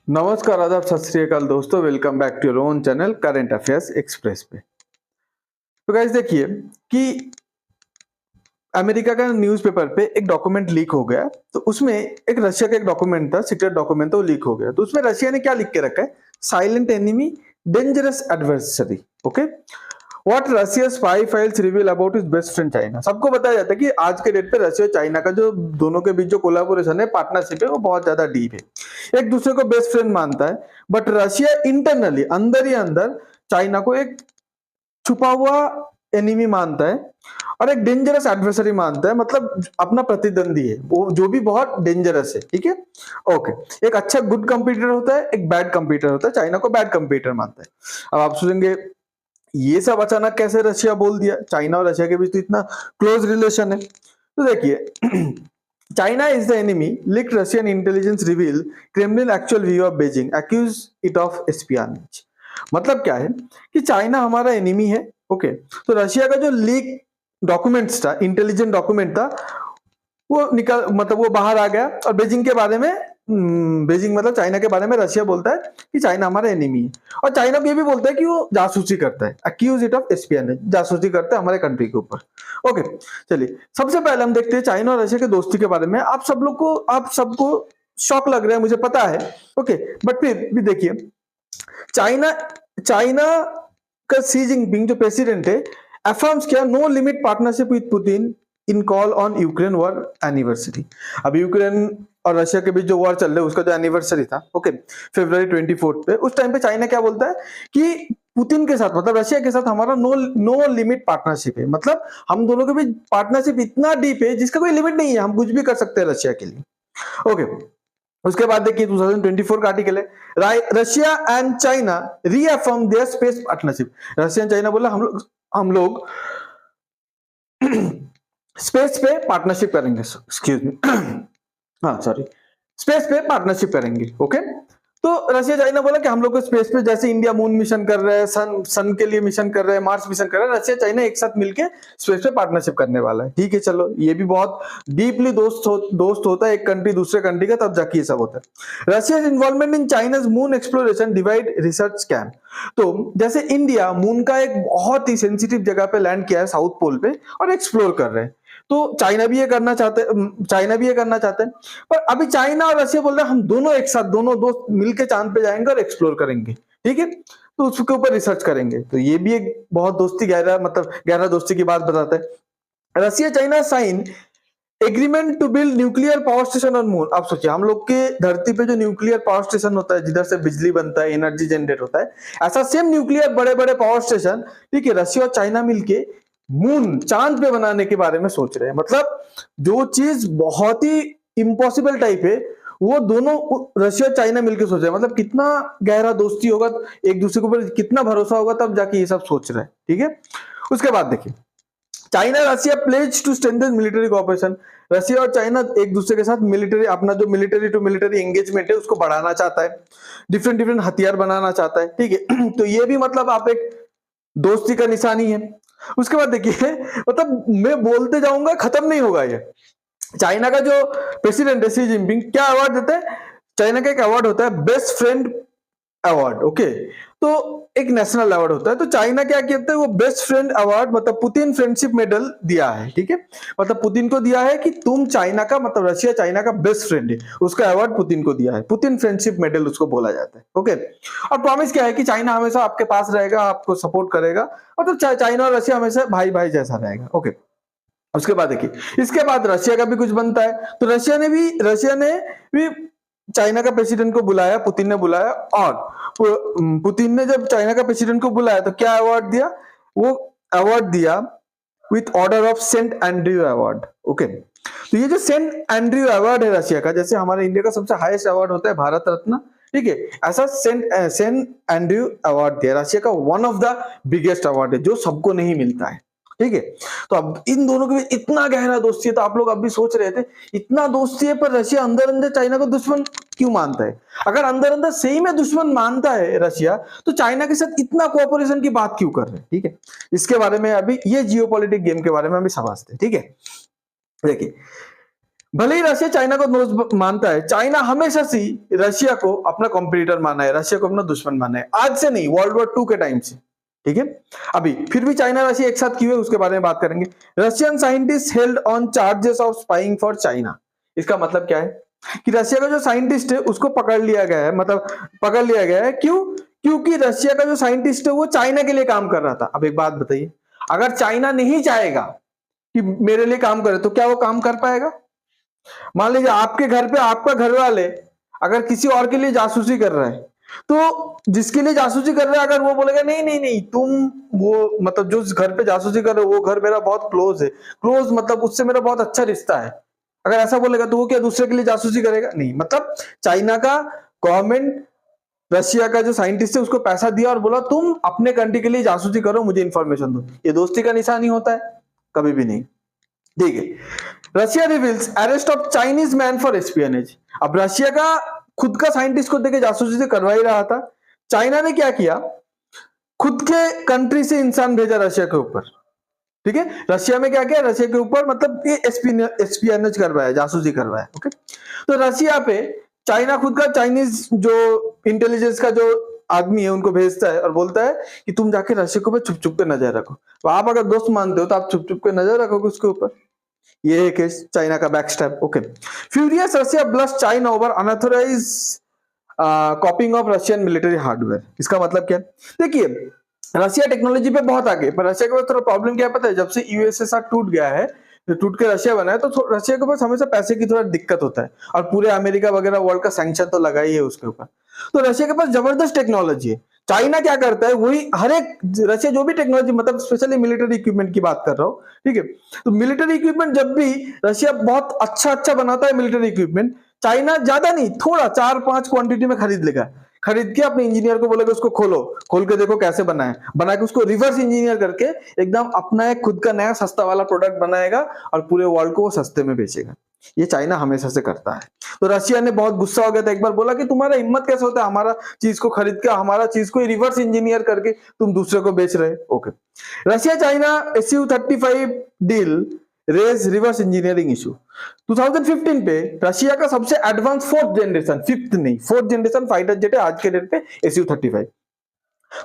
नमस्कार, आदाब, सत श्री अकाल दोस्तों। Welcome back to your own channel current affairs express पे। तो गाइस देखिए कि अमेरिका का न्यूज़पेपर पे एक डॉक्यूमेंट लीक हो गया। तो उसमें एक रशिया का एक डॉक्यूमेंट था, सीक्रेट डॉक्यूमेंट था, वो लीक हो गया। तो उसमें रशिया ने क्या लिख के रखा है? Silent enemy, dangerous adversary. Okay, what Russia spy files reveal about his best friend China. सबको बताया जाता है कि आज के डेट पे रशिया और चाइना का जो दोनों के बीच जो कोलैबोरेशन है, पार्टनरशिप है, वो बहुत ज्यादा डीप है। एक दूसरे को बेस्ट फ्रेंड मानता है, बट रशिया इंटरनली अंदर ही अंदर चाइना को एक छुपा हुआ एनिमी मानता है और एक डेंजरस एडवर्सरी मानता है, मतलब अपना प्रतिद्वंदी है वो, जो भी बहुत डेंजरस है। ठीक है, ओके। एक अच्छा गुड कंप्यूटर होता है, एक बैड कंप्यूटर होता है। चाइना को बैड कंप्यूटर मानता है। अब आप सोचेंगे ये सब अचानक कैसे रशिया बोल दिया? चाइना और रशिया के बीच तो इतना क्लोज रिलेशन है। तो देखिए China is the enemy, leaked Russian intelligence reveal Kremlin actual view of Beijing, accuse it of espionage. मतलब क्या है कि चाइना हमारा एनिमी है। ओके, तो रशिया का जो लीक डॉक्यूमेंट्स था, इंटेलिजेंट डॉक्यूमेंट था, वो निकल मतलब वो बाहर आ गया। और बीजिंग के बारे में बीजिंग मतलब चाइना के बारे में रशिया बोलता है कि चाइना हमारा एनिमी है। और चाइना को ये भी बोलता है कि वो जासूसी करता है, अक्यूज इट ऑफ एस्पियनेज, जासूसी करता है हमारे कंट्री के ऊपर। ओके, चलिए सबसे पहले हम देखते हैं चाइना और रशिया की दोस्ती के बारे में। आप सबको शौक लग रहा है, मुझे पता है। ओके, बट फिर भी देखिए, चाइना चाइना का सी जिनपिंग जो प्रेसिडेंट है, अफर्म्स किया no limit partnership with Putin in call on Ukraine war anniversary. अब यूक्रेन और रशिया के बीच जो वॉर चल रहा है, उसका जो एनिवर्सरी था, ओके, February 24 पे, उस टाइम पे चाइना क्या बोलता है कि पुतिन के साथ, मतलब रशिया के साथ हमारा नो लिमिट पार्टनरशिप है। मतलब हम दोनों के बीच पार्टनरशिप इतना डीप है जिसका कोई लिमिट नहीं है, हम कुछ भी कर सकते हैं रशिया के लिए। ओके, उसके बाद देखिए 2024 का आर्टिकल है, Russia and China reaffirm their space partnership. Russia and China बोला हम लोग स्पेस पे पार्टनरशिप करेंगे। एक्सक्यूज मी, हाँ सॉरी, स्पेस पे पार्टनरशिप करेंगे। ओके, तो रशिया चाइना बोला कि हम लोग को स्पेस पे, जैसे इंडिया मून मिशन कर रहे हैं, सन के लिए मिशन कर रहे हैं, मार्स मिशन कर रहे हैं, रशिया चाइना एक साथ मिलके स्पेस पे पार्टनरशिप करने वाला है। ठीक है, चलो ये भी बहुत डीपली दोस्त होता है एक कंट्री दूसरे कंट्री का, तब जाके ये सब होता है। Russia involvement in China's moon exploration divide research scam. तो जैसे इंडिया मून का एक बहुत ही सेंसिटिव जगह पे लैंड किया है, साउथ पोल पे, और एक्सप्लोर कर रहे हैं। तो चाइना भी ये करना चाहते हैं। पर अभी चाइना और रशिया बोल रहे हैं हम दोनों एक साथ, दोनों दोस्त मिलकर चांद पे जाएंगे और एक्सप्लोर करेंगे। ठीक है, तो उसके ऊपर रिसर्च करेंगे। तो ये भी एक बहुत दोस्ती गहरा दोस्ती की बात बताता है। Russia China sign agreement to build nuclear power station on moon. आप सोचिए, हम लोग के धरती पे जो न्यूक्लियर पावर स्टेशन होता है, जिधर से बिजली बनता है, एनर्जी जनरेट होता है, ऐसा सेम न्यूक्लियर बड़े बड़े पावर स्टेशन, ठीक है, रशिया और चाइना मिलके मून, चांद पे बनाने के बारे में सोच रहे हैं। मतलब जो चीज बहुत ही इम्पॉसिबल टाइप है, वो दोनों रशिया चाइना मिलकर सोच रहे हैं। मतलब कितना गहरा दोस्ती होगा, एक दूसरे के ऊपर कितना भरोसा होगा, तब जाके ये सब सोच रहे हैं। ठीक है, उसके बाद देखिए, China Russia pledge to strengthen military cooperation. Russia और चाइना एक दूसरे के साथ मिलिट्री, अपना जो मिलिट्री टू मिलिट्री एंगेजमेंट है, उसको बढ़ाना चाहता है, डिफरेंट डिफरेंट हथियार बनाना चाहता है। ठीक है, तो ये भी मतलब आप एक दोस्ती का निशानी है। उसके बाद देखिए, मतलब मैं बोलते जाऊंगा, खत्म नहीं होगा ये। चाइना का जो प्रेसिडेंट है शी जिनपिंग, क्या अवार्ड देते हैं? चाइना का एक अवार्ड होता है बेस्ट फ्रेंड अवार्ड। ओके, तो एक नेशनल अवार्ड होता है। तो चाइना क्या कहते हैं, वो बेस्ट फ्रेंड अवार्ड, मतलब पुतिन फ्रेंडशिप मेडल दिया है। ठीक है, मतलब पुतिन को दिया है कि तुम चाइना का, मतलब रशिया चाइना का बेस्ट फ्रेंड है, उसका अवार्ड पुतिन को दिया है। पुतिन फ्रेंडशिप मेडल उसको बोला जाता है। ओके, और प्रॉमिस क्या है कि चाइना हमेशा आपके पास रहेगा, आपको सपोर्ट करेगा, मतलब चाइना और रशिया हमेशा भाई भाई जैसा रहेगा। ओके, उसके बाद देखिए, इसके बाद रशिया का भी कुछ बनता है। तो रशिया ने भी चाइना का प्रेसिडेंट को बुलाया, पुतिन ने बुलाया, और पुतिन ने जब चाइना का प्रेसिडेंट को बुलाया तो क्या अवार्ड दिया? वो अवार्ड दिया with order of Saint Andrew award. Okay, तो ये जो सेंट एंड्रयू अवार्ड है रशिया का, जैसे हमारे इंडिया का सबसे हाईएस्ट अवार्ड होता है भारत रत्न, ठीक है, ऐसा सेंट एंड्रयू अवार्ड दिया। रशिया का one of the biggest award है, जो सबको नहीं मिलता है। ठीक है, तो अब इन दोनों के बीच इतना गहरा दोस्ती है। तो आप लोग अब भी सोच रहे थे इतना दोस्ती है, पर रशिया अंदर अंदर चाइना को दुश्मन क्यों मानता है? अगर अंदर अंदर सही में दुश्मन मानता है रशिया, तो चाइना के साथ इतना कोऑपरेशन की बात क्यों कर रहे हैं? ठीक है, इसके बारे में अभी, ये जियोपॉलिटिक गेम के बारे में अभी समझते हैं। ठीक है, देखिए, भले ही रशिया चाइना को दोस्त मानता है, चाइना हमेशा से रशिया को अपना कॉम्पिटिटर माना है, रशिया को अपना दुश्मन माना है, आज से नहीं, वर्ल्ड वॉर 2 के टाइम से। ठीक है, अभी फिर भी चाइना रशिया एक साथ क्यों है उसके बारे में बात करेंगे। Russian scientist held on charges of spying for China. इसका मतलब क्या है कि रशिया का जो साइंटिस्ट है उसको पकड़ लिया गया है, मतलब पकड़ लिया गया है, क्यों? क्योंकि रशिया का जो साइंटिस्ट है वो चाइना के लिए काम कर रहा था। अब एक बात बताइए, अगर चाइना नहीं चाहेगा कि मेरे लिए काम करे तो क्या वो काम कर पाएगा? मान लीजिए आपके घर पे आपका घर वाले अगर किसी और के लिए जासूसी कर रहा है, तो जिसके लिए जासूसी कर रहा है अगर वो बोलेगा नहीं नहीं नहीं तुम वो मतलब जो घर पे जासूसी कर रहे हो वो घर मेरा बहुत क्लोज है, क्लोज मतलब उससे मेरा बहुत अच्छा रिश्ता है, अगर ऐसा बोलेगा तो वो क्या दूसरे के लिए जासूसी करेगा? नहीं। मतलब चाइना का गवर्नमेंट रशिया का जो साइंटिस्ट है उसको पैसा दिया और बोला तुम अपने कंट्री के लिए जासूसी करो, मुझे इंफॉर्मेशन दो। ये दोस्ती का निशान ही होता है? कभी भी नहीं। ठीक है, Russia reveals arrest of Chinese man for espionage. अब रशिया का खुद का साइंटिस्ट को देके जासूसी से करवा ही रहा था, चाइना ने क्या किया, खुद के कंट्री से इंसान भेजा रशिया के ऊपर। ठीक है, रशिया में क्या किया, रशिया के ऊपर मतलब ये एस्पियनेज करवाया, जासूसी करवाया। ओके, तो रशिया पे चाइना खुद का चाइनीज जो इंटेलिजेंस का जो आदमी है उनको भेजता है और बोलता है कि तुम जाके रशिया के ऊपर चुप चुप के नजर रखो। तो आप अगर दोस्त मानते हो तो आप चुप चुप के नजर रखोगे उसके ऊपर। ये है केस चाइना का backstab. Okay, furious Russia blasts China over unauthorise copying of Russian military hardware. इसका मतलब क्या? देखिए, रशिया टेक्नोलॉजी पे बहुत आगे, पर रशिया के पास थोड़ा प्रॉब्लम क्या है पता है, जब से यूएसएसआर टूट गया है, टूट के रशिया बना है, तो रशिया के पास हमेशा पैसे की थोड़ा दिक्कत होता है, और पूरे अमेरिका वगैरह वर्ल्ड का सैंक्शन तो लगा ही है उसके ऊपर। तो रशिया के पास जबरदस्त टेक्नोलॉजी है। चाइना क्या करता है वही हर एक, रशिया जो भी टेक्नोलॉजी मतलब स्पेशली मिलिट्री इक्विपमेंट की बात कर रहा हूँ, ठीक है, तो मिलिट्री इक्विपमेंट जब भी रशिया बहुत अच्छा अच्छा बनाता है मिलिट्री इक्विपमेंट, चाइना ज्यादा नहीं थोड़ा 4-5 क्वांटिटी में खरीद लेगा, खरीद के अपने इंजीनियर को बोलेगा उसको खोलो, खोल के देखो कैसे बना है, बना के उसको रिवर्स इंजीनियर करके एकदम अपना एक खुद का नया सस्ता वाला प्रोडक्ट बनाएगा और पूरे वर्ल्ड को वो सस्ते में बेचेगा। ये चाइना हमेशा से करता है। तो रशिया ने बहुत गुस्सा हो गया था, एक बार बोला कि तुम्हारा हिम्मत कैसे होता है हमारा चीज को खरीद के, हमारा चीज को रिवर्स इंजीनियर करके तुम दूसरे को बेच रहे। Okay, Russia China SU-35 deal raise reverse engineering issue. 2015 पे रशिया का सबसे एडवांस फोर्थ जनरेशन, फिफ्थ नहीं फोर्थ जनरेशन फाइटर जेट है आज के डेट पे SU-35।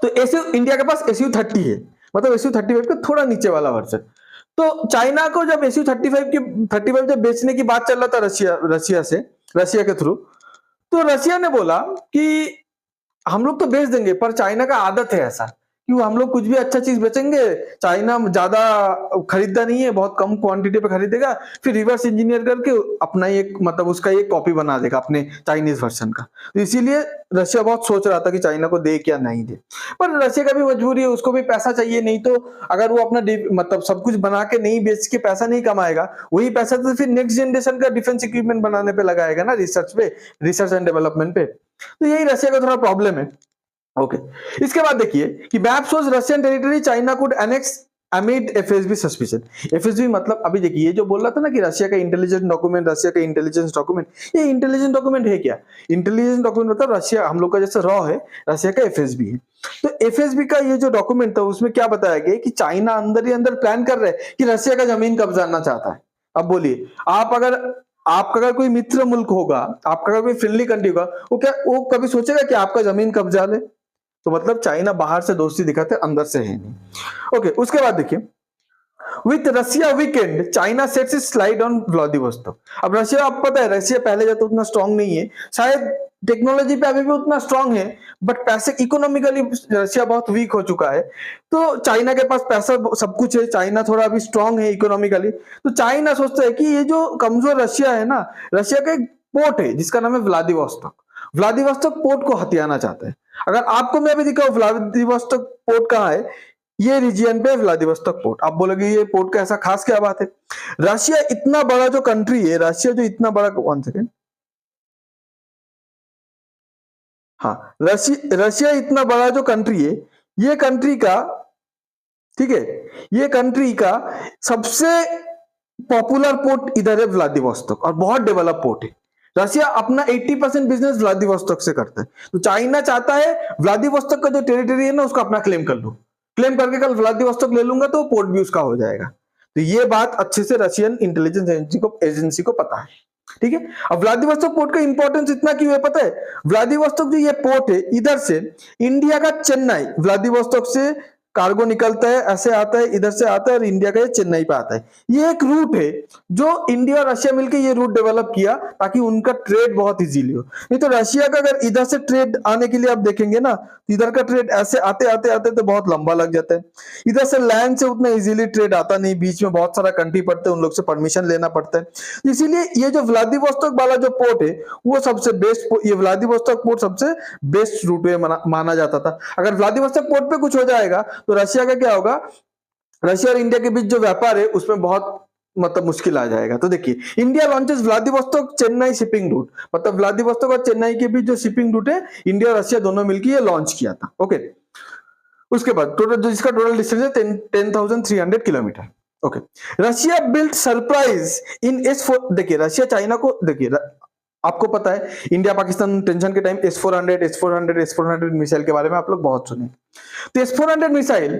तो एसयू इंडिया के पास SU-30 है, मतलब SU-35 का थोड़ा नीचे वाला वर्जन। तो चाइना को जब SU-35 की 35 जब बेचने की बात चल रहा था रशिया के थ्रू, तो रशिया ने बोला कि हम लोग तो बेच देंगे, पर चाइना का आदत है ऐसा कि हम लोग कुछ भी अच्छा चीज बेचेंगे, चाइना ज्यादा खरीदता नहीं है, बहुत कम क्वांटिटी पे खरीदेगा, फिर रिवर्स इंजीनियर करके अपना एक मतलब उसका एक कॉपी बना देगा अपने चाइनीज वर्जन का। तो इसीलिए रशिया बहुत सोच रहा था कि चाइना को दे क्या नहीं दे, पर रशिया का भी मजबूरी है, उसको भी पैसा चाहिए, नहीं तो अगर वो अपना मतलब सब कुछ बना के नहीं बेच के पैसा नहीं कमाएगा, वही पैसा तो फिर नेक्स्ट जनरेशन का डिफेंस इक्विपमेंट बनाने पे लगाएगा ना, रिसर्च एंड डेवलपमेंट पे। तो यही रशिया का थोड़ा प्रॉब्लम है। ओके, इसके बाद देखिए कि map shows Russian territory China could annex amid FSB suspicion. FSB मतलब अभी देखिए ये जो बोल रहा था ना कि रशिया का इंटेलिजेंस डॉक्यूमेंट, रशिया का इंटेलिजेंस डॉक्यूमेंट, ये इंटेलिजेंस डॉक्यूमेंट है क्या? इंटेलिजेंस डॉक्यूमेंट मतलब रशिया हम लोग का जैसे रॉ है, रशिया का एफएसबी है। तो एफएसबी का ये जो डॉक्यूमेंट था उसमें क्या बताया गया कि चाइना अंदर ही अंदर प्लान कर रहा है कि रशिया का जमीन कब्जाना चाहता है। अब बोलिए, आपका अगर कोई मित्र मुल्क होगा, आपका अगर कोई फ्रेंडली कंट्री होगा, वो कभी सोचेगा कि आपका जमीन कब्जा ले? तो मतलब चाइना बाहर से दोस्ती दिखाते अंदर से है नहीं। ओके, उसके बाद देखिए with Russia weekend China sets it's slide on Vladivostok. अब रशिया, आप पता है रशिया पहले जब तो उतना स्ट्रांग नहीं है, शायद टेक्नोलॉजी पे अभी भी उतना स्ट्रांग है, बट पैसे इकोनॉमिकली रशिया बहुत वीक हो चुका है। तो चाइना के पास पैसा सब कुछ है, चाइना थोड़ा अभी स्ट्रांग है इकोनॉमिकली, तो चाइना सोचता है कि ये जो कमजोर रशिया है ना, रशिया का एक पोर्ट है जिसका नाम है व्लादिवोस्तोक, व्लादिवोस्तोक पोर्ट को हथियाना चाहता है। अगर आपको मैं अभी दिखाऊं व्लादिवोस्तोक पोर्ट कहाँ है, ये रीजियन पे व्लादिवोस्तोक पोर्ट। आप बोलोगे ये पोर्ट का ऐसा खास क्या बात है? रशिया इतना बड़ा जो कंट्री है, रशिया जो इतना बड़ा, 1 सेकेंड, हाँ, रशिया इतना बड़ा जो कंट्री है, ये कंट्री का, ठीक है, ये कंट्री का सबसे पॉपुलर पोर्ट इधर है व्लादिवोस्तोक, और बहुत डेवलप पोर्ट है। रशिया अपना 80% बिजनेस व्लादिवोस्तोक से करता है, तो चाइना चाहता है व्लादिवोस्तोक का जो टेरिटरी है ना उसको अपना क्लेम कर लो, क्लेम करके कल व्लादिवोस्तोक ले लूंगा तो पोर्ट भी उसका हो जाएगा। तो ये बात अच्छे से रशियन इंटेलिजेंस एजेंसी को पता है, ठीक है। अब व्लादिवोस्तोक पोर्ट का इंपॉर्टेंस इतना क्यों है पता है? व्लादिवोस्तोक जो ये पोर्ट है, इधर से इंडिया का चेन्नई, व्लादिवोस्तोक से कार्गो निकलता है, ऐसे आता है, इधर से आता है और इंडिया का ये चेन्नई पे आता है। ये एक रूट है जो इंडिया और रशिया मिलकर ये रूट डेवलप किया ताकि उनका ट्रेड बहुत इजीली हो। नहीं तो रशिया का अगर इधर से ट्रेड आने के लिए आप देखेंगे ना, इधर का ट्रेड ऐसे आते आते आते तो बहुत लंबा लग जाता है। इधर से लैंड से उतना इजीली ट्रेड आता नहीं, बीच में बहुत सारा कंट्री पड़ते हैं, उन लोग से परमिशन लेना पड़ता है। इसीलिए ये जो व्लादिवोस्तोक वाला जो पोर्ट है वो सबसे बेस्ट, ये व्लादिवोस्तोक पोर्ट सबसे बेस्ट रूट माना जाता था। अगर व्लादिवोस्तोक पोर्ट पे कुछ हो जाएगा तो रशिया का क्या होगा, रशिया और इंडिया के बीच जो व्यापार है उसमें बहुत मतलब मुश्किल आ जाएगा। तो देखिए, India launches Vladivostok Chennai shipping root, मतलब व्लादिवोस्तोक और चेन्नई के बीच जो शिपिंग रूट है, इंडिया और रशिया दोनों मिलकर ये लॉन्च किया था। ओके, उसके बाद टोटल जिसका टोटल डिस्टेंस है 10,300 kilometre. Okay, Russia built surprise in S4। देखिए रशिया चाइना को, देखिए आपको पता है इंडिया पाकिस्तान टेंशन के टाइम S400 मिसाइल के बारे में आप लोग बहुत सुने। तो S400 मिसाइल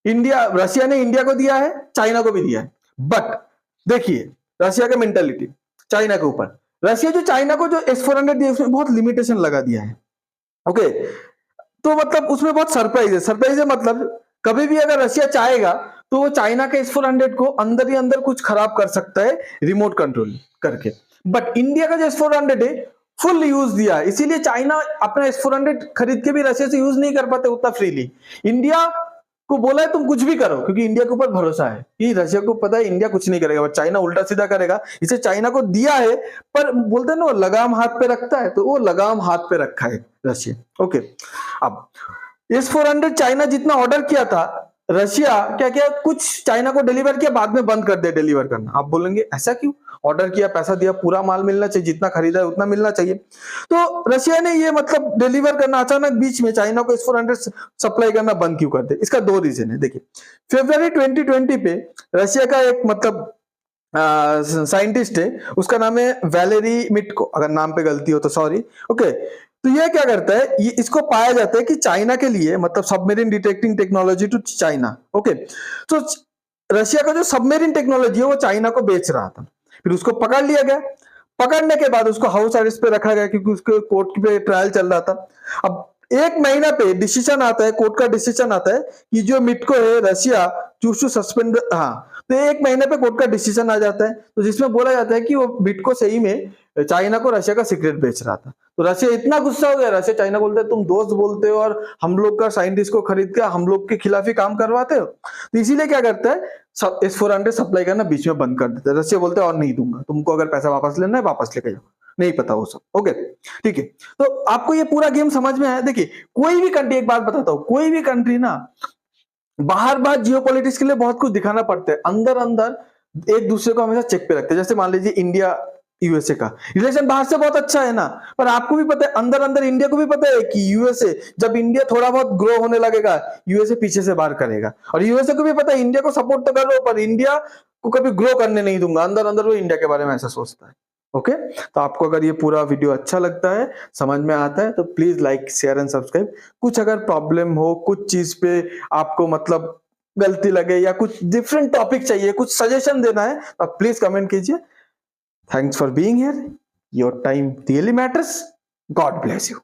रशिया ने इंडिया को दिया है, चाइना को भी दिया है। बट देखिए रशिया का मेंटालिटी चाइना के ऊपर, रशिया जो चाइना को जो S400 दिया उसमें बहुत लिमिटेशन लगा दिया है। ओके, तो मतलब उसमें बहुत सरप्राइज है मतलब कभी भी अगर रशिया चाहेगा तो वो चाइना के S400 को अंदर ही अंदर कुछ खराब कर सकता है रिमोट कंट्रोल करके। बट इंडिया का जो S400 है फुल यूज दिया है, इसीलिए चाइना अपना S400 खरीद के भी रशिया से यूज नहीं कर पाते उतना फ्रीली। इंडिया को बोला है तुम कुछ भी करो, क्योंकि इंडिया के ऊपर भरोसा है कि रशिया को पता है इंडिया कुछ नहीं करेगा, बट चाइना उल्टा सीधा करेगा। इसे चाइना को दिया है, पर बोलते हैं ना लगाम हाथ पे रखता है, तो वो लगाम हाथ पे रखा है रशिया। ओके, अब S400 चाइना जितना ऑर्डर किया था, रशिया क्या किया, कुछ चाइना को डिलीवर किया, बाद में बंद कर दिया डिलीवर करना। आप बोलेंगे ऐसा क्यों? ऑर्डर किया, पैसा दिया, पूरा माल मिलना चाहिए, जितना खरीदा है उतना मिलना चाहिए। तो रशिया ने ये मतलब डिलीवर करना अचानक बीच में चाइना को S400 सप्लाई करना बंद क्यों कर दे? इसका दो रीजन है। देखिए, फरवरी 2020 पे रशिया का एक मतलब साइंटिस्ट है, उसका नाम है वैलेरी मिटको, अगर नाम पे गलती हो तो सॉरी। ओके, तो ये क्या करता है, ये इसको पाया जाता है कि चाइना के लिए मतलब submarine detecting technology to China. Okay, तो रशिया का जो सबमरीन टेक्नोलॉजी है वो चाइना को बेच रहा था, फिर उसको पकड़ लिया गया। पकड़ने के बाद उसको हाउस अरेस्ट पे रखा गया क्योंकि उसके कोर्ट पे ट्रायल चल रहा था। अब एक महीना पे डिसीजन आता है, कोर्ट का डिसीजन आता है कि जो मिटको है रशिया चूज टू सस्पेंड, हाँ, तो एक महीने पे कोर्ट का डिसीजन आ जाता है, तो जिसमें बोला जाता है कि वो मिटको सही में चाइना को रशिया का सीक्रेट बेच रहा था। तो रशिया इतना गुस्सा हो गया, रशिया चाइना बोलता है तुम दोस्त बोलते हो और हम लोग का साइंटिस्ट को खरीद के हम लोग के खिलाफ ही काम करवाते हो। तो इसीलिए क्या करता है, S400 सप्लाई करना बीच में बंद कर देता है। रशिया बोलते हैं और नहीं दूंगा, तुमको अगर पैसा वापस लेना है वापस लेके जाओ, नहीं पता वो सब। ओके, ठीक है, तो आपको ये पूरा गेम समझ में आया। देखिए कोई भी कंट्री, एक बात बताता हूँ, कोई भी कंट्री ना बाहर जियोपॉलिटिक्स के लिए बहुत कुछ दिखाना पड़ता है, अंदर अंदर एक दूसरे को हमेशा चेक पे रखते हैं। जैसे मान लीजिए इंडिया यूएसए का रिलेशन बाहर से बहुत अच्छा है ना, पर आपको भी पता है अंदर अंदर इंडिया को भी पता है कि यूएसए, जब इंडिया थोड़ा बहुत ग्रो होने लगेगा यूएसए पीछे से बाहर करेगा, और यूएसए को भी पता है इंडिया को सपोर्ट तो कर रहा हूं पर इंडिया को कभी ग्रो करने नहीं दूंगा। अंदर अंदर वो इंडिया के बारे में ऐसा सोचता है। ओके, तो आपको अगर ये पूरा वीडियो अच्छा लगता है, समझ में आता है, तो please like share and subscribe. कुछ अगर प्रॉब्लम हो, कुछ चीज पे आपको मतलब गलती लगे या कुछ डिफरेंट टॉपिक चाहिए, कुछ सजेशन देना है, तो आप प्लीज कमेंट कीजिए। Thanks for being here. Your time really matters. God bless you.